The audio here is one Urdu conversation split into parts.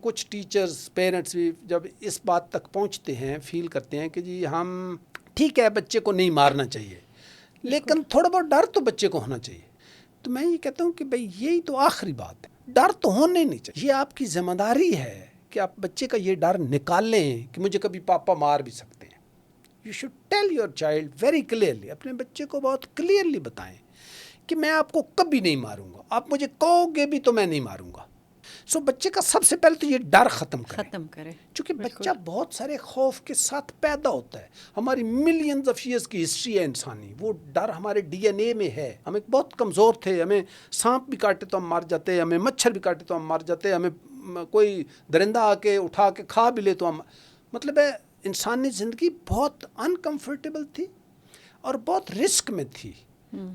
کچھ ٹیچرز پیرنٹس بھی جب اس بات تک پہنچتے ہیں فیل کرتے ہیں کہ جی ہم ٹھیک ہے بچے کو نہیں مارنا چاہیے لیکن تھوڑا بہت ڈر تو بچے کو ہونا چاہیے. تو میں یہ کہتا ہوں کہ بھئی یہی تو آخری بات ہے, ڈر تو ہونا ہی نہیں چاہیے. یہ آپ کی ذمہ داری ہے کہ آپ بچے کا یہ ڈر نکال لیں کہ مجھے کبھی پاپا مار بھی سکتے ہیں. You should tell your child very clearly, اپنے بچے کو بہت کلیئرلی بتائیں کہ میں آپ کو کبھی نہیں ماروں گا, آپ مجھے کہو گے بھی تو میں نہیں ماروں گا. سو بچے کا سب سے پہلے تو یہ ڈر ختم کریں چونکہ بچہ بہت سارے خوف کے ساتھ پیدا ہوتا ہے. ہماری ملینز آف ایئرز کی ہسٹری ہے انسانی, وہ ڈر ہمارے ڈی این اے میں ہے. ہم ایک بہت کمزور تھے, ہمیں سانپ بھی کاٹے تو ہم مر جاتے, ہمیں مچھر بھی کاٹے تو ہم مر جاتے, ہمیں کوئی درندہ آ کے اٹھا کے کھا بھی لے تو ہم, مطلب ہے انسانی زندگی بہت انکمفرٹیبل تھی اور بہت رسک میں تھی.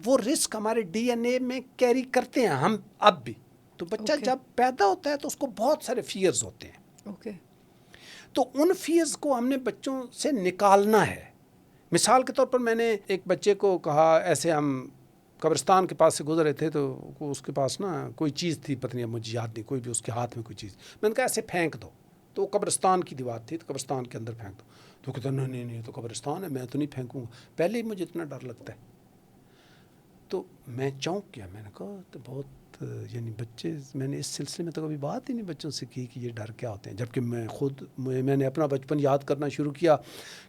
وہ رسک ہمارے ڈی این اے میں کیری کرتے ہیں ہم اب بھی. تو بچہ جب پیدا ہوتا ہے تو اس کو بہت سارے فیئرز ہوتے ہیں. تو ان فیئرز کو ہم نے بچوں سے نکالنا ہے. مثال کے طور پر میں نے ایک بچے کو کہا, ایسے ہم قبرستان کے پاس سے گزر رہے تھے تو اس کے پاس نا کوئی چیز تھی, پتہ نہیں مجھے یاد نہیں, کوئی بھی اس کے ہاتھ میں کوئی چیز. میں نے کہا ایسے پھینک دو, تو قبرستان کی دیوار تھی, تو قبرستان کے اندر پھینک دو. تو کہتا نہیں تو قبرستان ہے, میں تو نہیں پھینکوں گا. پہلے ہی مجھے اتنا ڈر لگتا ہے. تو میں چونک گیا, میں نے کہا تو بہت یعنی بچے, میں نے اس سلسلے میں تو کبھی بات ہی نہیں بچوں سے کی کہ یہ ڈر کیا ہوتے ہیں. جبکہ میں نے اپنا بچپن یاد کرنا شروع کیا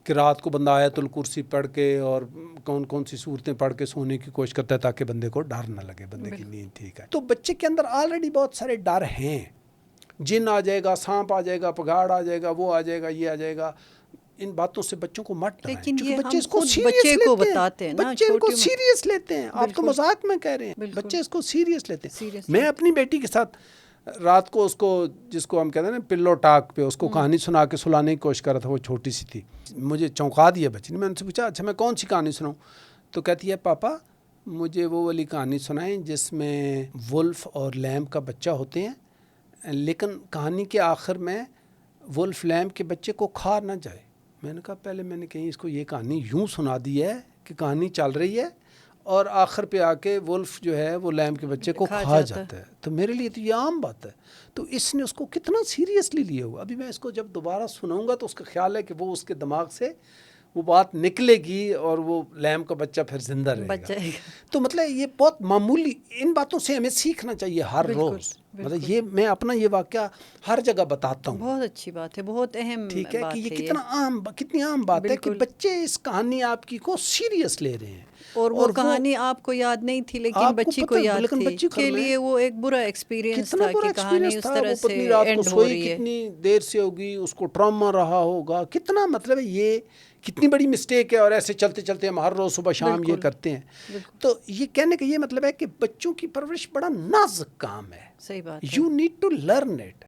کہ رات کو بندہ آیت الکرسی پڑھ کے اور کون سی صورتیں پڑھ کے سونے کی کوشش کرتا ہے تاکہ بندے کو ڈر نہ لگے, بندے کی نیند ٹھیک ہے. تو بچے کے اندر آلریڈی بہت سارے ڈر ہیں, جن آ جائے گا, سانپ آ جائے گا, پگاڑ آ جائے گا, وہ آ جائے گا, یہ آ جائے گا. ان باتوں سے بچوں کو مت ڈرائیں, کیونکہ بچے اس کو سیریس لیتے ہیں. بچے ان کو سیریس لیتے ہیں. آپ تو مذاق میں کہہ رہے ہیں, بچے اس کو سیریس لیتے ہیں. میں اپنی بیٹی کے ساتھ رات کو اس کو, جس کو ہم کہتے ہیں نا پلو ٹاک پہ, اس کو کہانی سنا کے سلانے کی کوشش کر رہا تھا. وہ چھوٹی سی تھی, مجھے چونکا دیا بچی نے. میں ان سے پوچھا اچھا میں کون سی کہانی سناؤں؟ تو کہتی ہے پاپا مجھے وہ والی کہانی سنائیں جس میں ولف اور لیمب کا بچہ ہوتے ہیں, لیکن کہانی کے آخر میں ولف لیمب کے بچے کو کھا نہ جائے. میں نے کہا پہلے میں نے کہیں اس کو یہ کہانی یوں سنا دی ہے کہ کہانی چل رہی ہے اور آخر پہ آ کے ولف جو ہے وہ لیمب کے بچے کو کھا جاتا ہے. تو میرے لیے تو یہ عام بات ہے. تو اس نے اس کو کتنا سیریسلی لیا ہوا. ابھی میں اس کو جب دوبارہ سناؤں گا تو اس کا خیال ہے کہ وہ اس کے دماغ سے وہ بات نکلے گی اور وہ لیمب کا بچہ پھر زندہ رہے گا. تو مطلب یہ بہت معمولی, ان باتوں سے ہمیں سیکھنا چاہیے ہر روز. مطلب یہ میں اپنا یہ واقعہ ہر جگہ بتاتا ہوں. بہت اچھی بات ہے, بہت اہم ٹھیک ہے کہ یہ کتنی عام بات ہے کہ بچے اس کہانی آپ کی کو سیریس لے رہے ہیں. اور وہ کہانی آپ کو یاد نہیں تھی لیکن بچی کو یاد تھی, کے لیے وہ ایک برا ایکسپیرینس تھا کہ کہانی اس طرح سے اینڈ ہو رہی ہے. کتنی دیر سے ہوگی, اس کو ٹراما رہا ہوگا, کتنا مطلب ہے یہ کتنی بڑی مسٹیک ہے. اور ایسے چلتے چلتے ہم ہر روز صبح شام یہ کرتے ہیں. تو یہ کہنے کا یہ مطلب ہے کہ بچوں کی پرورش بڑا نازک کام ہے. صحیح بات ہے. You need to learn it.